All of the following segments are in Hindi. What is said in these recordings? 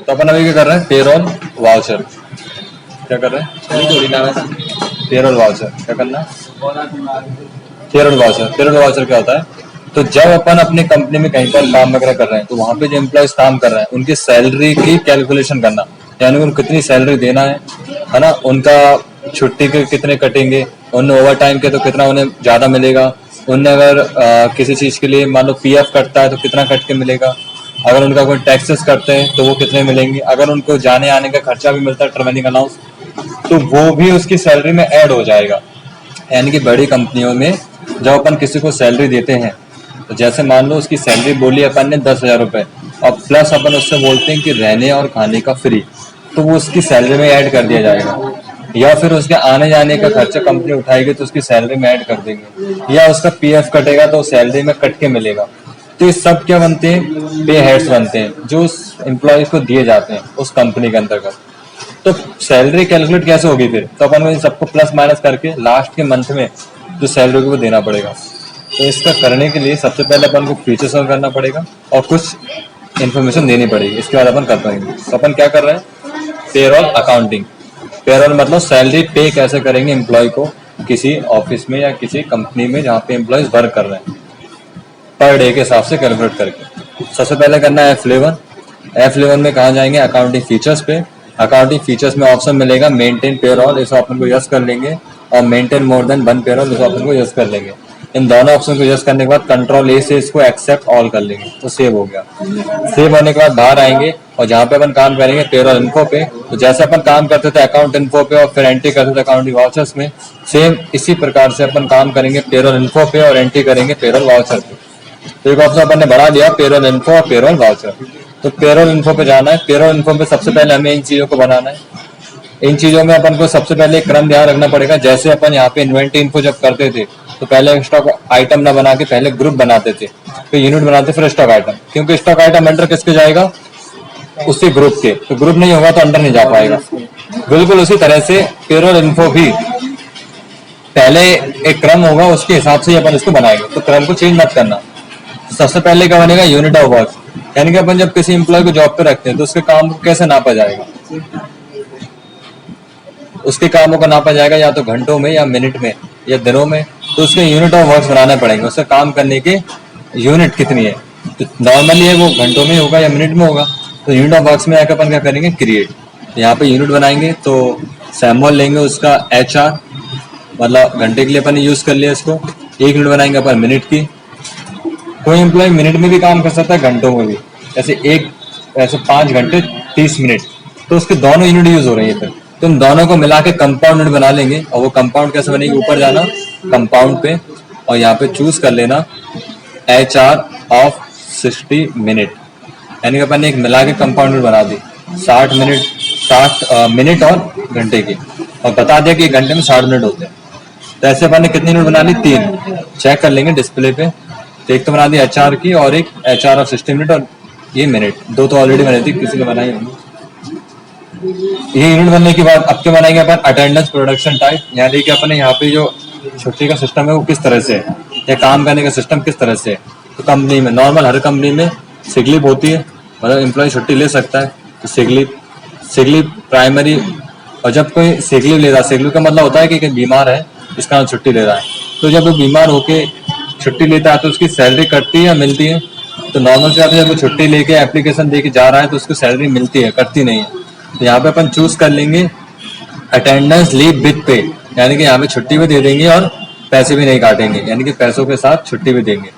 तो अपन अभी क्या कर रहे हैं, पेरोल वाउचर। क्या कर रहे हैं, थोड़ी नाम है पेरोल वाउचर। क्या करना है, पेरोल वाउचर। पेरोल वाउचर क्या होता है, तो जब अपन अपनी कंपनी में कहीं पर काम वगैरह कर रहे हैं तो वहां पे जो एम्प्लॉयज काम कर रहे हैं उनकी सैलरी की कैलकुलेशन करना, यानी उनको कितनी सैलरी देना है ना, उनका छुट्टी के कितने कटेंगे, उन्हें ओवर टाइम के तो कितना उन्हें ज्यादा मिलेगा, उन्हें अगर किसी चीज के लिए मान लो पीएफ कटता है तो कितना कट के मिलेगा, अगर उनका कोई टैक्सेस करते हैं तो वो कितने मिलेंगे, अगर उनको जाने आने का खर्चा भी मिलता है ट्रैवलिंग अलाउंस तो वो भी उसकी सैलरी में ऐड हो जाएगा। यानी कि बड़ी कंपनियों में जब अपन किसी को सैलरी देते हैं तो जैसे मान लो उसकी सैलरी बोली अपन ने 10,000 रुपए और प्लस अपन उससे बोलते हैं कि रहने और खाने का फ्री, तो वो उसकी सैलरी में ऐड कर दिया जाएगा। या फिर उसके आने जाने का खर्चा कंपनी उठाएगी तो उसकी सैलरी में ऐड कर देंगे, या उसका पीएफ कटेगा तो सैलरी में कट के मिलेगा। तो ये सब क्या बनते हैं, पे हेड्स बनते हैं जो उस एम्प्लॉय को दिए जाते हैं उस कंपनी के अंतर्गत। तो सैलरी कैलकुलेट कैसे होगी फिर, तो अपन को इन सबको प्लस माइनस करके लास्ट के मंथ में जो सैलरी होगी वो देना पड़ेगा। तो इसका करने के लिए सबसे पहले अपन को फीचर्स ऑन करना पड़ेगा और कुछ इन्फॉर्मेशन देनी पड़ेगी, इसके बाद अपन कर पाएंगे। तो अपन क्या कर रहे हैं, पेरोल अकाउंटिंग। पेरोल मतलब सैलरी पे कैसे करेंगे एम्प्लॉय को किसी ऑफिस में या किसी कंपनी में जहाँ पे एम्प्लॉयज वर्क कर रहे हैं, पर डे के हिसाब से कैलकुलेट करके। सबसे पहले करना है F11। F11 में कहाँ जाएंगे, अकाउंटिंग फीचर्स पे। अकाउंटिंग फीचर्स में ऑप्शन मिलेगा मेंटेन पेरोल, इसको अपन को यस कर लेंगे, और मेंटेन मोर देन 1 पेरोल, इसको अपन को यस कर लेंगे। इन दोनों ऑप्शन को यस करने के बाद कंट्रोल ए से इसको एक्सेप्ट ऑल कर लेंगे, तो सेव हो गया। सेव होने के बाद बाहर आएंगे और जहाँ पे अपन काम करेंगे पेरोल इन्फो पे, तो जैसे अपन काम करते थे अकाउंट इन्फो पे और फिर एंट्री करते थे अकाउंटिंग वाउचर्स में, सेम इसी प्रकार से अपन काम करेंगे पेरोल इन्फो पे और एंट्री करेंगे पेरोल वाउचर पे। तो एक ऑप्शन अपन ने बढ़ा दिया, पेरोल इन्फो और पेरोल वाउचर। तो पेरोल इन्फो पे जाना है। पेरोल इन्फो पे सबसे पहले हमें इन चीजों को बनाना है। इन चीजों में अपन को सबसे पहले एक क्रम ध्यान रखना पड़ेगा। जैसे अपन यहाँ पे इन्वेंटरी इन्फो जब करते थे तो पहले स्टॉक आइटम ना बना के पहले ग्रुप बनाते थे, फिर यूनिट बनाते, फिर स्टॉक आइटम, क्योंकि स्टॉक आइटम अंडर किसके जाएगा, उसी ग्रुप के, तो ग्रुप नहीं होगा तो अंडर नहीं जा पाएगा। बिल्कुल उसी तरह से पेरोल इन्फो भी पहले एक क्रम होगा, उसके हिसाब से अपन इसको बनाएंगे, तो क्रम को चेंज मत करना। सबसे पहले क्या बनेगा, यूनिट ऑफ वर्क, यानी कि अपन जब किसी एम्प्लॉय को जॉब पे रखते हैं तो उसके काम को कैसे नापा जाएगा, उसके कामों को नापा जाएगा या तो घंटों में या मिनट में या दिनों में, तो उसके यूनिट ऑफ वर्क बनाने पड़ेंगे, उससे काम करने के यूनिट कितनी है। तो नॉर्मली है वो घंटों में होगा या मिनट में होगा, तो यूनिट ऑफ वर्क्स में आकर अपन क्या करेंगे, क्रिएट। यहाँ पे यूनिट बनाएंगे तो सैम्बल लेंगे उसका HR, मतलब घंटे के लिए अपन यूज कर लिया इसको। एक यूनिट बनाएंगे अपन मिनट की। कोई एम्प्लॉय मिनट में भी काम कर सकता है, घंटों में भी, ऐसे 5 घंटे 30 मिनट, तो उसके दोनों यूनिट यूज हो रही है। फिर तो इन दोनों को मिला के कंपाउंड यूनिट बना लेंगे। और वो कंपाउंड कैसे बनेगी, ऊपर जाना कंपाउंड पे और यहाँ पे चूज कर लेना HR ऑफ 60 मिनट, यानी कि अपन ने एक मिला के कंपाउंड यूनिट बना दी 60 मिनट और घंटे की, और बता दिया कि एक घंटे में 60 मिनट होते हैं। तो ऐसे अपन ने कितनी यूनिट बना ली, 3। चेक कर लेंगे डिस्प्ले पे, तो एक तो बना दी HR की और एक HR ऑफ 60 मिनट और ये मिनट, 2 तो ऑलरेडी बनी थी, किसी ने बनाई होगी। ये यूनिट बनने के बाद अब क्या बनाएंगे अपन, अटेंडेंस प्रोडक्शन टाइप, यानी कि अपने यहाँ पे जो छुट्टी का सिस्टम है वो किस तरह से है, या काम करने का सिस्टम किस तरह से है। तो कंपनी में नॉर्मल हर कंपनी में सिक लीव होती है, मतलब एम्प्लॉय छुट्टी ले सकता है। तो सिक लीव प्राइमरी, और जब कोई सिक लीव ले रहा है, सिक लीव का मतलब होता है कि बीमार है इसका नाम छुट्टी ले रहा है, तो जब वो बीमार होके छुट्टी लेता है तो उसकी सैलरी कटती है या मिलती है। तो नॉर्मल से जब वो छुट्टी लेके एप्लीकेशन दे के जा रहा है तो उसको सैलरी मिलती है, कटती नहीं है। तो यहाँ पे अपन चूज कर लेंगे अटेंडेंस लीव विद पे, यानी कि यहाँ पे छुट्टी भी दे देंगे और पैसे भी नहीं काटेंगे, यानी कि पैसों के साथ छुट्टी भी देंगे,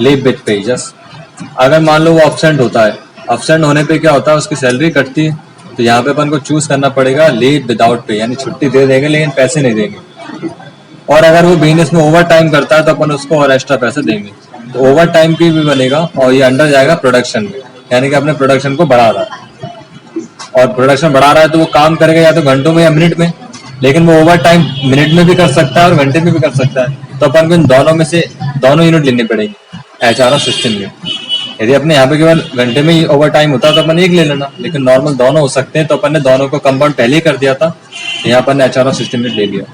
लीव विद पे। जस्ट अगर मान लो वो एब्सेंट होता है, एब्सेंट होने पे क्या होता है, उसकी सैलरी कटती है। तो यहाँ पे अपन को चूज करना पड़ेगा लीव विदाउट पे, यानी छुट्टी दे देंगे लेकिन पैसे नहीं देंगे। और अगर वो बिजनेस में ओवर टाइम करता है तो अपन उसको और एक्स्ट्रा पैसे देंगे, तो ओवर टाइम की भी बनेगा। और ये अंडर जाएगा प्रोडक्शन में, यानी कि अपने प्रोडक्शन को बढ़ा रहा है, और प्रोडक्शन बढ़ा रहा है तो वो काम करेगा या तो घंटों में या मिनट में, लेकिन वो ओवर टाइम मिनट में भी कर सकता है और घंटे में भी कर सकता है। तो अपन को इन दोनों में से दोनों यूनिट लेनी पड़ेगी, HR और 60 मिनट। यदि अपने यहाँ पे केवल घंटे में ही ओवर टाइम होता तो अपन एक ले लेना, लेकिन नॉर्मल दोनों हो सकते हैं, तो अपन ने दोनों को कंपाउंड पहले ही कर दिया था, यहाँ अपन ने HR और 60 मिनट ले लिया।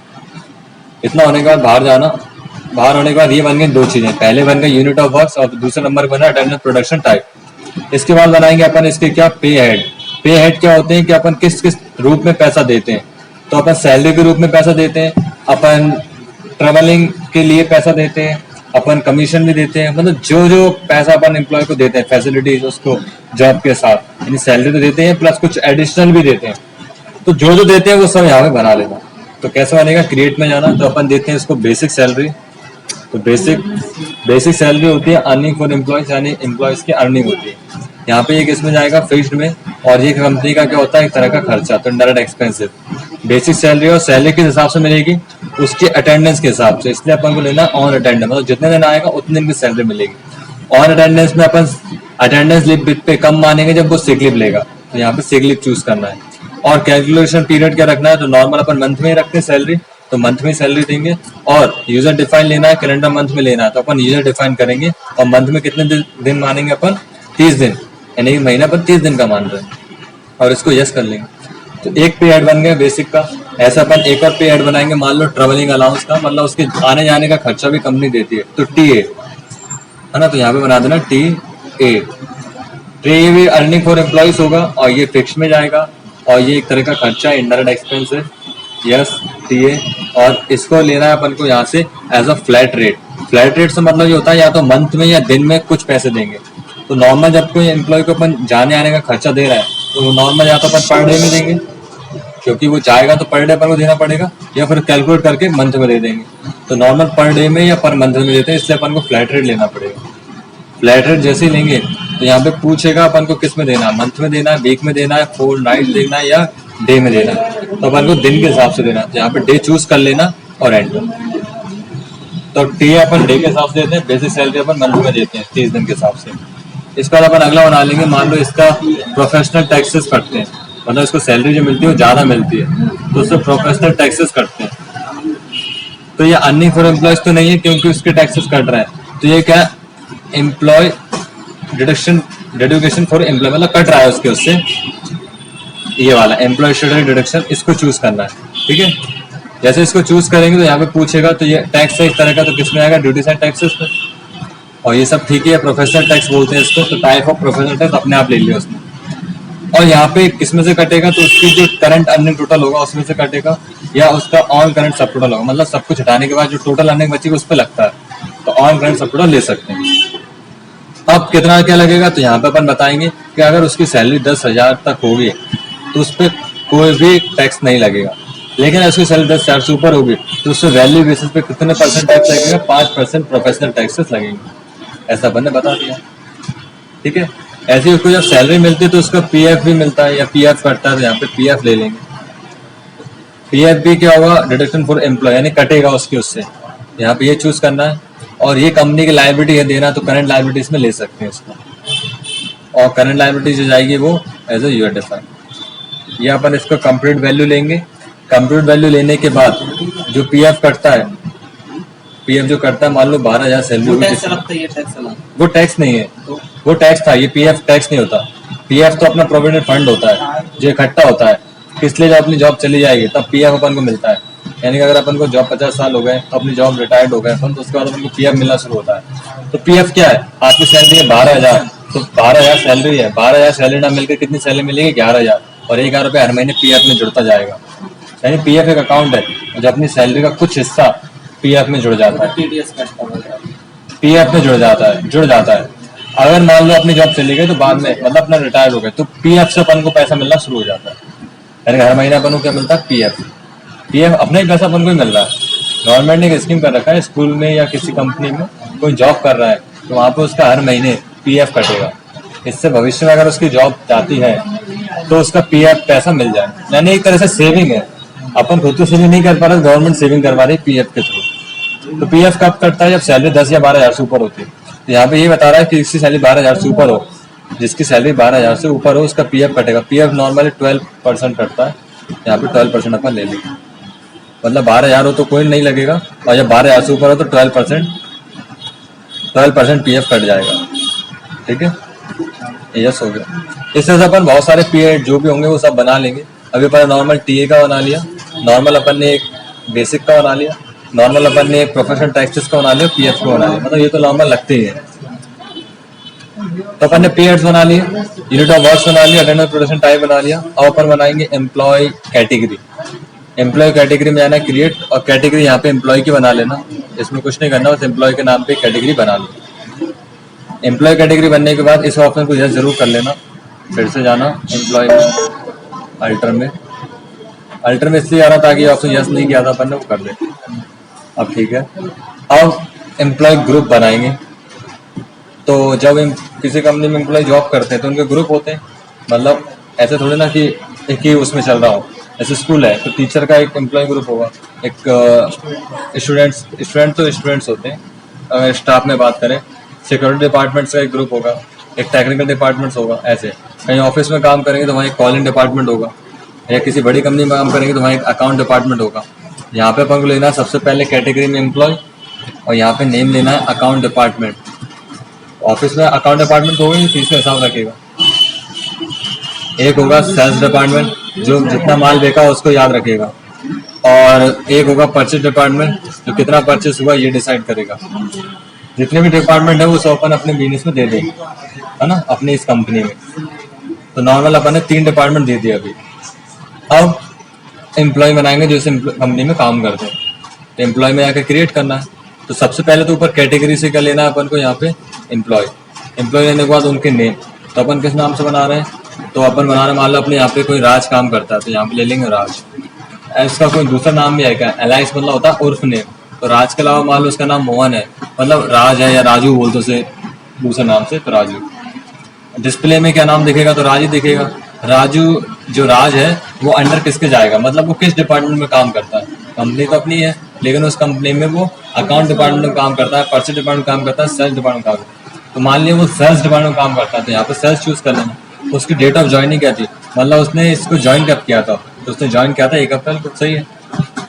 इतना होने के बाद बाहर जाना। बाहर होने के बाद ये बन गई 2 चीजें, पहले बन गई यूनिट ऑफ वर्क्स और दूसरे नंबर बना अटेंडेंस प्रोडक्शन टाइप। इसके बाद बनाएंगे अपन इसके क्या, पे हेड। पे हेड क्या होते हैं कि अपन किस किस रूप में पैसा देते हैं। तो अपन सैलरी के रूप में पैसा देते हैं, अपन ट्रेवलिंग के लिए पैसा देते हैं, अपन कमीशन भी देते हैं। मतलब जो जो पैसा अपन एम्प्लॉय को देते हैं फैसिलिटीज उसको जॉब के साथ, यानी सैलरी तो देते हैं प्लस कुछ एडिशनल भी देते हैं। तो जो जो देते हैं वो सब यहाँ पे बना लेना। तो कैसे बनेगा, क्रिएट में जाना, तो अपन देते हैं इसको बेसिक सैलरी। तो बेसिक सैलरी होती है अर्निंग फॉर एम्प्लॉयज, यानी एम्प्लॉयज की अर्निंग होती है। यहाँ पे एक इसमें जाएगा फिक्स्ड में, और ये कंपनी का क्या होता है एक तरह का खर्चा, तो इनडायरेक्ट एक्सपेंसिव। बेसिक सैलरी और सैलरी किस हिसाब से मिलेगी, उसकी अटेंडेंस के हिसाब से। इसलिए अपन को लेना ऑन अटेंडेंस, मतलब जितने दिन आएगा उतने दिन की सैलरी मिलेगी। ऑन अटेंडेंस में अपन अटेंडेंस लीव पे कम मानेंगे जब वो सिक लीव लेगा, तो यहाँ पे सिक लीव चूज करना है। और कैलकुलेशन पीरियड क्या रखना है, तो नॉर्मल अपन मंथ में ही रखते हैं सैलरी, तो मंथ में सैलरी देंगे। और यूजर डिफाइन लेना है, कैलेंडर मंथ में लेना है, तो अपन यूजर डिफाइन करेंगे। और मंथ में कितने दिन मानेंगे अपन, 30 दिन, यानी कि महीना पर 30 दिन का मान रहे हैं, और इसको यस कर लेंगे। तो एक पे ऐड बन गया बेसिक का। ऐसा अपन एक और पे ऐड बनाएंगे, मान लो ट्रेवलिंग अलाउंस का, मतलब उसके आने जाने का खर्चा भी कंपनी देती है, तो टी ए है ना, तो यहाँ पे बना देना टी ए। ये भी अर्निंग फॉर एम्प्लॉइज होगा, और ये फिक्स में जाएगा, और ये एक तरह का खर्चा है, इनडायरेक्ट एक्सपेंस है, यस टी ए। और इसको लेना है अपन को यहाँ से as a flat rate. Flat rate से मतलब ये होता है या तो मंथ में या दिन में कुछ पैसे देंगे। तो नॉर्मल जब कोई एम्प्लॉय को अपन जाने आने का खर्चा दे रहा है, तो नॉर्मल या तो अपन पर डे में देंगे, क्योंकि वो जाएगा तो पर डे अपन को देना पड़ेगा, या फिर कैलकुलेट करके मंथ में दे देंगे। तो नॉर्मल पर डे में या पर मंथ में देते हैं, इसलिए अपन को फ्लैट रेट लेना पड़ेगा। फ्लैट रेट जैसे ही लेंगे तो यहाँ पे पूछेगा अपन को किस में देना है, मंथ में देना है, वीक में देना है, फोर नाइट देना है, या डे में देना है। तो अपन को दिन के हिसाब से देना है, यहाँ पे डे चूज कर लेना और एंटर। तो टी अपन डे के हिसाब से देते हैं, बेसिक सैलरी अपन मंथ में देते हैं 30 दिन के हिसाब से। इसका अपन अगला बना लेंगे, मान लो इसका प्रोफेशनल टैक्सेस कटते हैं, मतलब इसको सैलरी जो मिलती है वो ज्यादा मिलती है, तो उससे प्रोफेशनल टैक्सेस कटते हैं। तो ये अर्निंग फॉर एम्प्लॉयज तो नहीं है, क्योंकि उसके टैक्सेस कट रहा है। तो ये क्या है, एम्प्लॉय डिडक्शन फॉर एम्प्लॉय, मतलब कट रहा है उसके, उससे ये वाला एम्प्लॉय डिडक्शन, इसको चूज करना है। ठीक है, जैसे इसको चूज करेंगे तो यहाँ पे पूछेगा, तो ये टैक्स है एक तरह का, तो किसमें आएगा, ड्यूटीज एंड टैक्सेस में। और ये सब ठीक है, प्रोफेशनल टैक्स बोलते हैं इसको, तो टाइप ऑफ प्रोफेशनल टैक्स अपने आप ले लिया उसने। और यहाँ पे किसमें से कटेगा, तो उसकी जो करंट अर्निंग टोटल होगा उसमें से कटेगा, या उसका ऑन करंट सब टोटल होगा, मतलब सब कुछ हटाने के बाद जो टोटल अर्निंग बचेगी उस पर लगता है, तो ऑन करंट सब टोटल ले सकते हैं। अब कितना क्या लगेगा, तो यहाँ पे अपन बताएंगे कि अगर उसकी सैलरी 10,000 तक होगी तो उस पर कोई भी टैक्स नहीं लगेगा। लेकिन उसकी सैलरी 10,000 से ऊपर होगी तो उससे वैल्यू बेसिस पे कितने % टैक्स लगेगा, 5% प्रोफेशनल टैक्सेस लगेंगे। ऐसा अपन ने बता दिया। ठीक है, ऐसे ही उसको जब सैलरी मिलती है तो उसका पीएफ भी मिलता है, या पीएफ कटता है, तो यहाँ पे पीएफ ले लेंगे। पीएफ भी क्या होगा, डिडक्शन फॉर एम्प्लॉय, यानी कटेगा उसके, उससे यहाँ पे ये चूज करना है। और ये कंपनी की लायबिलिटी है देना, तो करंट लायबिलिटीज में ले सकते हैं इसको। और करंट लायबिलिटी जो जाएगी वो एज ए यूआर डिफाइन। ये अपन इसको कंप्लीट वैल्यू लेंगे। कंप्लीट वैल्यू लेने के बाद जो पीएफ कटता है, पीएफ जो कटता है, मान लो 12,000 सैलरी, वो टैक्स नहीं है, वो टैक्स था, ये पीएफ टैक्स नहीं होता। पीएफ तो अपना प्रोविडेंट फंड होता है जो इकट्ठा होता है, इसलिए जब अपनी जॉब चली जाएगी तब पीएफ अपन को मिलता है। यानी कि अगर अपन को जॉब 50 साल हो गए, तो अपनी जॉब रिटायर्ड हो गए अपन, तो उसके बाद अपन को पीएफ मिलना शुरू होता है। तो पीएफ क्या है, आपकी सैलरी है 12,000, तो 12,000 सैलरी है, 12,000 सैलरी ना मिलकर कितनी सैलरी मिलेगी, 11,000, और 1,000 रुपये हर महीने पीएफ में जुड़ता जाएगा। यानी पीएफ एक अकाउंट है जो अपनी सैलरी का कुछ हिस्सा पीएफ में जुड़ जाता है, पीएफ में जुड़ जाता है। अगर मान लो अपनी जॉब चली गई तो बाद में, मतलब अपना रिटायर हो गए, तो पीएफ से अपन को पैसा मिलना शुरू हो जाता है। यानी हर महीने अपन को क्या मिलता है, पीएफ अपने पैसा अपन को ही मिल रहा है। गवर्नमेंट ने एक स्कीम कर रखा है, स्कूल में या किसी कंपनी में कोई जॉब कर रहा है तो वहाँ पे उसका हर महीने पीएफ कटेगा। इससे भविष्य में अगर उसकी जॉब जाती है तो उसका पीएफ पैसा मिल जाए। यानी एक तरह से सेविंग है, अपन खुद तो सेविंग नहीं कर पा रहे, गवर्नमेंट सेविंग करवा रही है पीएफ के थ्रू। तो पीएफ कब कटता है, जब सैलरी 10 या 12,000 से ऊपर होती है। तो यहाँ पे ये बता रहा है कि इसकी सैलरी 12,000 से ऊपर हो, जिसकी सैलरी 12,000 से ऊपर हो उसका पीएफ कटेगा। पीएफ नॉर्मली 12% कटता है, यहाँ पे 12% अपन ले लेंगे। मतलब 12,000 हो तो कोई नहीं लगेगा, और जब 12,000 से ऊपर हो तो 12% पीएफ कट जाएगा। ठीक है, यस हो गया। इससे अपन बहुत सारे पीएफ जो भी होंगे वो सब बना लेंगे। अभी अपन नॉर्मल टीए का बना लिया, नॉर्मल अपन ने एक बेसिक का बना लिया, नॉर्मल अपन ने प्रोफेशनल टैक्सेस का बना लिया, पीएफ का बना लिया। मतलब ये तो नॉर्मल लगते ही है। तो अपन ने पे हेड्स बना लिए, यूनिट ऑफ वर्क्स बना लिया, अटेंडेंस प्रोडक्शन टाइप बना लिया। अब अपन बनाएंगे एम्प्लॉय कैटेगरी। एम्प्लॉय कैटेगरी में जाना क्रिएट, और कैटेगरी यहाँ पे एम्प्लॉय की बना लेना। इसमें कुछ नहीं करना, बस एम्प्लॉय के नाम पे कैटेगरी बना लो। एम्प्लॉय कैटेगरी बनने के बाद इस ऑप्शन को यस जरूर कर लेना। फिर से जाना एम्प्लॉय में, अल्टर में। अल्टर में इसलिए आ रहा ताकि ऑप्शन यस नहीं किया था अपन ने, वो कर दे। अब ठीक है। अब एम्प्लॉय ग्रुप बनाएंगे। तो जब किसी कंपनी में एम्प्लॉय जॉब करते हैं तो उनके ग्रुप होते हैं, मतलब ऐसे थोड़े ना कि एक ही उसमें चल रहा हो। ऐसे स्कूल है तो टीचर का एक एम्प्लॉय ग्रुप होगा, एक स्टूडेंट तो स्टूडेंट्स होते हैं। अगर स्टाफ में बात करें, सिक्योरिटी डिपार्टमेंट्स का एक ग्रुप होगा, एक टेक्निकल डिपार्टमेंट्स होगा। ऐसे कहीं ऑफिस में काम करेंगे तो वहाँ एक कॉलिंग डिपार्टमेंट होगा, या किसी बड़ी कंपनी में काम करेंगे तो वहाँ एक अकाउंट डिपार्टमेंट होगा। यहाँ पे अपन को लेना है सबसे पहले कैटेगरी में एम्प्लॉय, और यहाँ पे नेम लेना है अकाउंट डिपार्टमेंट। ऑफिस में अकाउंट डिपार्टमेंट होगा, ये फीस का हिसाब रखेगा। एक होगा सेल्स डिपार्टमेंट, जो जितना माल बेचा उसको याद रखेगा, और एक होगा परचेज डिपार्टमेंट, जो कितना परचेस हुआ ये डिसाइड करेगा। जितने भी डिपार्टमेंट है वो सब अपन अपने बिजनेस में दे देंगे, है ना, अपनी इस कंपनी में। तो नॉर्मल अपन ने 3 डिपार्टमेंट दे दिए अभी। अब एम्प्लॉय बनाएंगे जो इस कंपनी में काम करते हैं। तो एम्प्लॉय में आके क्रिएट करना है। तो सबसे पहले तो ऊपर कैटेगरी से क्या लेना है अपन को, यहाँ पे एम्प्लॉय लेने के बाद उनके नेम। तो अपन किस नाम से बना रहे हैं, तो अपन बना रहे मान लो अपने यहाँ पे कोई राज काम करता है तो यहाँ पे ले लेंगे राज। इसका कोई दूसरा नाम भी है क्या, एलाइस मतलब होता है उर्फ नेम। तो राज के अलावा मान लो उसका नाम मोहन है, मतलब राज है, या राजू बोल दो उसे दूसरे नाम से, तो राजू। डिस्प्ले में क्या नाम दिखेगा, तो राज ही दिखेगा। राजू जो राज है वो अंडर किसके जाएगा, मतलब वो किस डिपार्टमेंट में काम करता है। कंपनी तो अपनी है, लेकिन उस कंपनी में वो अकाउंट डिपार्टमेंट में काम करता है, परचेज डिपार्टमेंट में काम करता है, सेल्स डिपार्टमेंट में काम करता है। तो मान लिया वो सेल्स डिपार्टमेंट में काम करता है, तो यहाँ पे सेल्स चूज कर लेना। उसकी डेट ऑफ ज्वाइनिंग क्या थी, मतलब उसने इसको ज्वाइन कब किया था, तो उसने ज्वाइन किया था 1 अप्रैल को, सही है।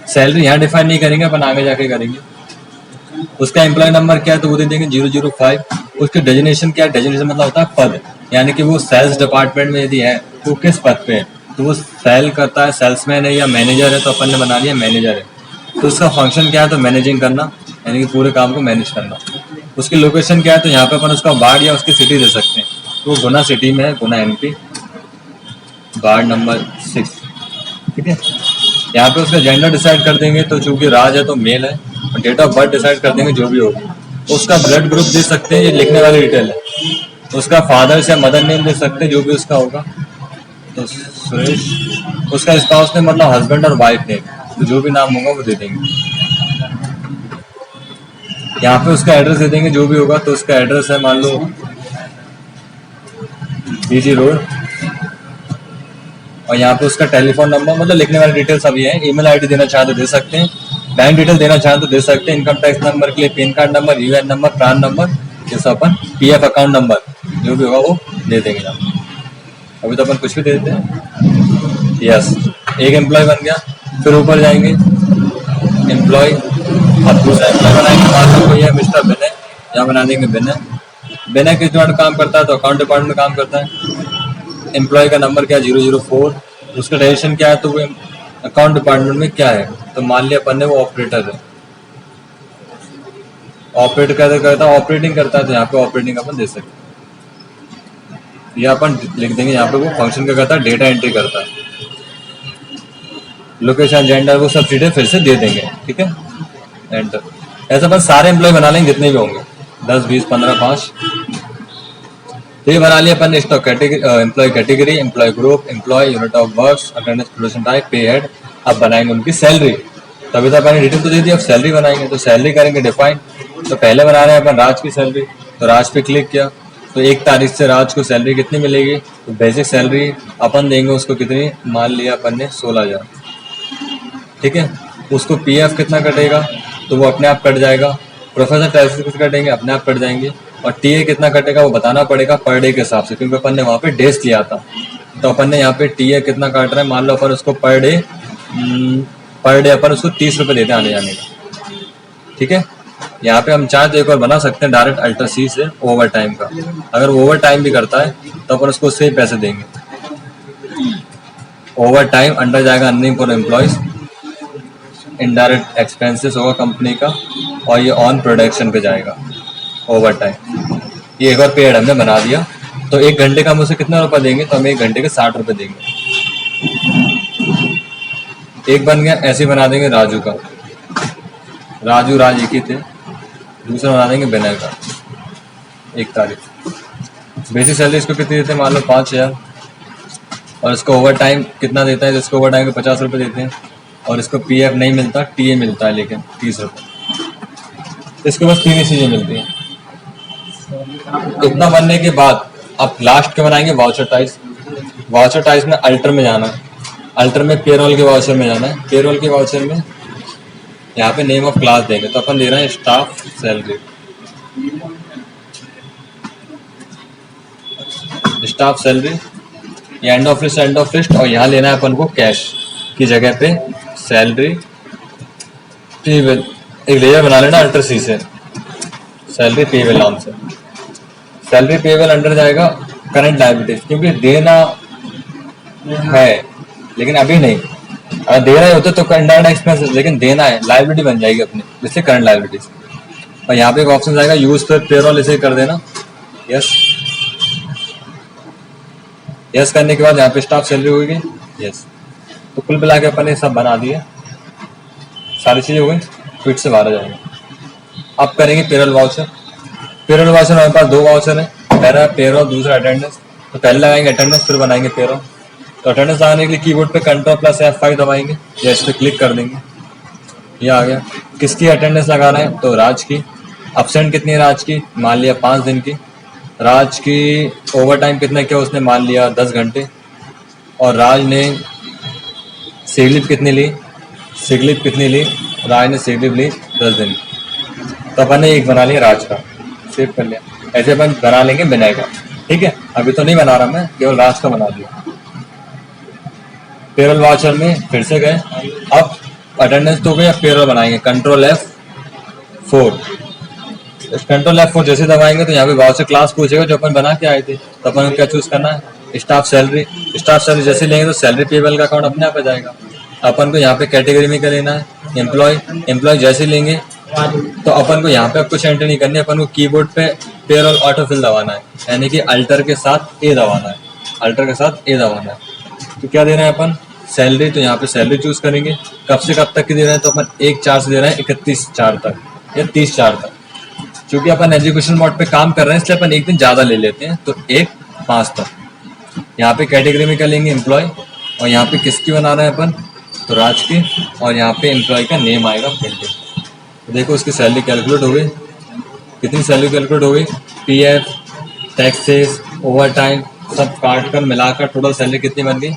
सैलरी यहाँ डिफाइन नहीं करेंगे, अपन आगे जाके करेंगे। उसका एम्प्लॉय नंबर क्या है, तो वो दे देंगे 005। उसके डेजिग्नेशन क्या है, डेजिग्नेशन मतलब होता है पद, यानी कि वो सेल्स डिपार्टमेंट में यदि है तो किस पद पे है, तो वो सेल करता है, सेल्समैन है या मैनेजर है, तो अपन ने बना लिया मैनेजर है। तो उसका फंक्शन क्या है, तो मैनेजिंग करना, यानी कि पूरे काम को मैनेज करना। उसकी लोकेशन क्या है, तो यहाँ पे अपन उसका वार्ड या उसकी सिटी दे सकते हैं। तो वो गुना सिटी में है, गुना MP, वार्ड नंबर 6, ठीक है। यहाँ पे उसका जेंडर डिसाइड कर देंगे, तो चूंकि राज है तो मेल है, और डेट ऑफ बर्थ डिसाइड कर देंगे जो भी होगा। उसका ब्लड ग्रुप दे सकते हैं, ये लिखने वाली डिटेल है। उसका फादर्स या मदर नेम दे सकते हैं, जो भी उसका होगा। तो सुरेश, उसका स्पाउस नेम मतलब हस्बैंड और वाइफ नेम, तो जो भी नाम होगा वो दे देंगे। यहाँ पे उसका एड्रेस दे देंगे जो भी होगा। तो उसका एड्रेस है मान लो BG रोड, और यहाँ पे उसका टेलीफोन नंबर, मतलब लिखने वाली डिटेल्स अभी है। ईमेल ID देना चाहे तो दे सकते हैं, बैंक डिटेल देना चाहे तो दे सकते हैं। इनकम टैक्स नंबर के लिए pan card number, UN number, PRAN number, ये सब अपन PF अकाउंट नंबर जो भी होगा वो दे देंगे। अभी तो अपन कुछ भी दे देते हैं। यस, एक एम्प्लॉय बन गया। फिर ऊपर जाएंगे एम्प्लॉय, अब दूसरा एम्प्लॉय बनाएंगे। मान लो कोई है मिस्टर विनय, यहाँ बना देंगे विनय। विनय किस डिपार्टमेंट काम करता है, तो अकाउंट डिपार्टमेंट में काम करता है। एम्प्लॉय का नंबर क्या है, 004। उसका रजिस्ट्रेशन क्या है, तो वो अकाउंट डिपार्टमेंट में क्या है, तो मान लिया अपन ने वो ऑपरेटर है। ऑपरेट कैसे करता है, ऑपरेटिंग करता है, तो यहाँ पे ऑपरेटिंग अपन दे सकते हैं। या अपन लिख देंगे यहाँ पे वो फंक्शन क्या करता है, डेटा एंट्री करता है। लोकेशन, जेंडर, वो सब चीजें फिर से दे देंगे, ठीक है। एंटर। ऐसा अपन सारे एम्प्लॉय बना लेंगे जितने भी होंगे, 10, 20, 15, 5। तो ये बना लिया अपन ने stock category, employ category, employ group, employ, unit of works, attendance production type, pay head. अब बनाएंगे उनकी सैलरी। तभी तो अपन डिटेल तो दे दी, अब सैलरी बनाएंगे। तो सैलरी करेंगे डिफाइन। तो पहले बना रहे हैं अपन राज की सैलरी, तो राज पे क्लिक किया। तो 1 तारीख से राज को सैलरी कितनी मिलेगी, तो बेसिक सैलरी अपन देंगे उसको कितनी, मान लिया अपन ने 16,000, ठीक है। उसको PF कितना कटेगा, तो वो अपने आप कट जाएगा। प्रोफेशनल टैक्सेस कितना कटेंगे, अपने आप कट जाएंगे। और TA कितना कटेगा वो बताना पड़ेगा पर डे के हिसाब से, क्योंकि अपन ने वहाँ पे डेज किया था। तो अपन ने यहाँ पे TA कितना काट रहा है, मान लो अपन उसको पर डे अपन उसको 30 रुपये देते हैं आने जाने का, ठीक है। यहाँ पे हम चाहे तो एक और बना सकते हैं डायरेक्ट अल्टर C से ओवर टाइम का। अगर वो ओवर टाइम भी करता है तो अपन उसको उससे ही पैसे देंगे। ओवर टाइम अंडर जाएगा earning for employees, indirect expenses होगा कंपनी का, और ये ऑन प्रोडक्शन पे जाएगा ओवर टाइम। ये एक और पेड़ हमने बना दिया, तो 1 घंटे का हम उसे कितना रुपये देंगे, तो हम 1 घंटे के 60 रुपये देंगे। एक बन गया। ऐसे बना देंगे राजू का, राजू राज एक ही थे। दूसरा बना देंगे विनय का, 1 तारीख। बेसिक सैलरी इसको कितनी देते हैं, मान लो 5000, और इसको ओवर टाइम कितना देता है, इसको ओवर टाइम के 50 रुपये देते हैं, और इसको पीएफ नहीं मिलता, टीए मिलता है लेकिन 30 रुपये। इसको बस 3 ही चीज़ें मिलती हैं। इतना बनने के बाद अब लास्ट के बनाएंगे वाउचर टाइज। वाउचर टाइज में अल्टर में जाना है, अल्टर में पेरोल के वाउचर में जाना है। पेरोल के वाउचर में यहाँ पे नेम ऑफ क्लास देंगे, तो अपन दे रहे हैं staff salary, staff salary, end of list, और यहाँ लेना है अपन को कैश की जगह पे सैलरी पेबल। एक लेयर बना लेना अल्टर सी से, सैलरी पेबल नाम से। सैलरी पेबल अंडर जाएगा करंट लायबिलिटीज, क्योंकि देना है लेकिन अभी नहीं। अगर दे रहे होते तो इनडायरेक्ट एक्सपेंसेस, लेकिन देना है, लायबिलिटी बन जाएगी अपनी, जिससे करंट लायबिलिटीज। और यहाँ पे एक ऑप्शन आएगा यूज पर पेरोल, इसे कर देना यस। यस करने के बाद यहाँ पे स्टाफ सैलरी होगी यस। तो कुल मिला के अपन ने सब बना दिए, सारी चीजें हो गई, फिट से बाहर आ जाएंगे। अब करेंगे पेरोल वाउचर। पेरोल वाउचर हमारे पास 2 वाउचर है, पहला पेरोल, दूसरा अटेंडेंस। तो पहले लगाएंगे अटेंडेंस, फिर बनाएंगे पेरोल। तो अटेंडेंस लगाने के लिए कीबोर्ड पे Ctrl+F5 दबाएंगे या इस पर क्लिक कर देंगे, ये आ गया। किसकी अटेंडेंस लगाना है, तो राज की। अब्सेंट कितनी है राज की, मान लिया 5 दिन की। राज की ओवर टाइम कितना किया उसने, मान लिया 10 घंटे। और राज ने सिक लीव कितनी ली, सिक लीव कितनी ली, राज ने सिक लीव ली 10 दिन। तो अपन ने एक बना लिया राज का, सेव कर लिया। ऐसे अपन बना लेंगे विनय का, ठीक है। अभी तो नहीं बना रहा मैं, केवल राज का बना दिया। पेरोल वाउचर में फिर से गए, अब अटेंडेंस तो गए, अब पेरोल बनाएंगे। Ctrl+F4। Ctrl+F4 जैसे दबाएंगे तो यहाँ पे वाउचर क्लास पूछेगा जो अपन बना के आए थे, तो अपन को क्या चूज करना है, स्टाफ सैलरी। स्टाफ सैलरी जैसे लेंगे तो सैलरी पेबल का अकाउंट अपने आप आ जाएगा। अपन को यहाँ पे कैटेगरी में क्या लेना है, एम्प्लॉय। एम्प्लॉय जैसे लेंगे तो अपन को यहाँ पे अब कुछ एंट्री नहीं करनी है, अपन को कीबोर्ड पे पेरोल ऑटोफिल दबाना है, यानी कि अल्टर के साथ ए दबाना है, अल्टर के साथ ए दबाना है। तो क्या देना है अपन, सैलरी। तो यहाँ पे सैलरी चूज करेंगे, कब से कब तक की दे रहे हैं, तो अपन 1/4 से दे रहे हैं 31/4 तक या 30/4 तक। क्योंकि अपन एजुकेशन मोड पे काम कर रहे हैं, इसलिए अपन एक दिन ज़्यादा ले लेते हैं, तो 1/5 तक। यहाँ पे कैटेगरी में क्या लेंगे, एम्प्लॉय। और यहाँ पे किसकी बना रहे हैं अपन, तो राज की। और यहाँ पे एम्प्लॉय का नेम आएगा प्रिंटेड। तो देखो उसकी सैलरी कैलकुलेट हो गई। कितनी सैलरी कैलकुलेट हो गई, पीएफ, टैक्सेस, ओवर टाइम सब काट कर मिलाकर टोटल सैलरी कितनी बन गई,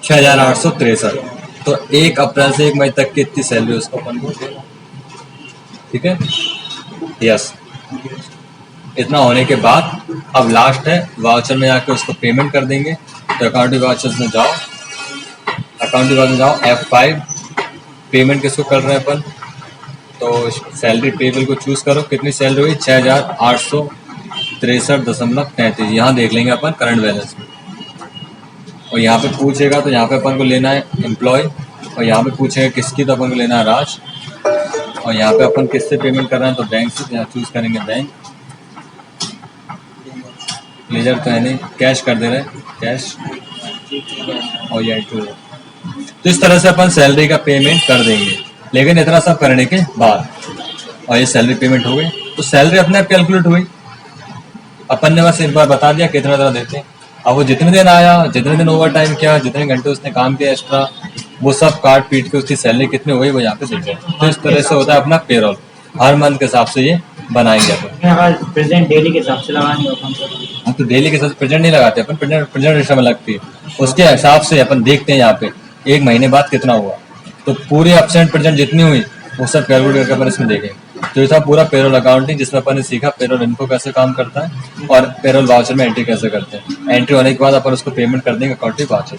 6863। तो 1 अप्रैल से 1 मई तक की इतनी सैलरी उसको अपन को देना, ठीक है यस। इतना होने के बाद अब लास्ट है वाउचर में जाके उसको पेमेंट कर देंगे। तो अकाउंटिंग वाउचर्स में जाओ, अकाउंटिंग वाउचर में जाओ, F5। पेमेंट किसको कर रहे हैं अपन, तो सैलरी पेबल को चूज करो। कितनी सैलरी हुई, 6863.33। यहाँ देख लेंगे अपन करंट बैलेंस में। और यहाँ पे पूछेगा तो यहाँ पे अपन को लेना है एम्प्लॉय, और यहाँ पे पूछेगा किसकी, तो अपन को लेना है राज। और यहाँ पे अपन किससे पेमेंट कर रहे हैं, तो बैंक से। यहाँ चूज करेंगे बैंक, लेजर तो है नहीं, कैश कर दे रहे हैं कैश, और ये तो इस तरह से अपन सैलरी का पेमेंट कर देंगे। लेकिन इतना सब करने के बाद, और ये सैलरी पेमेंट हो गई, तो सैलरी अपने आप कैलकुलेट हुई। अपन ने बस एक बार बता दिया कितना तरह देते हैं। अब वो जितने दिन आया, जितने दिन ओवर टाइम किया, जितने घंटे उसने काम किया एक्स्ट्रा, वो सब काट पीट के उसकी सैलरी कितनी हुई वो यहाँ पे देते हैं। तो इस तरह से होता है अपना पेरोल। हर मंथ के हिसाब से ये बनाएंगे अपन। प्रेजेंट डेली के हिसाब से लगानी हो, हाँ तो डेली के हिसाब से प्रेजेंट नहीं लगाते अपन, प्रेजेंट रेशो में लगती है। उसके हिसाब से अपन देखते हैं यहाँ पे 1 महीने बाद कितना हुआ, तो पूरी एब्सेंट प्रेजेंट जितनी हुई वो सब कैलकुलेट करके अपन इसमें देखेंगे। तो ये था पूरा पेरोल अकाउंटिंग, जिसमें अपन ने सीखा पेरोल इन्फो कैसे काम करता है और पेरोल वाउचर में एंट्री कैसे करते हैं। एंट्री होने के बाद अपन उसको पेमेंट कर देंगे अकाउंटिंग वाउचर।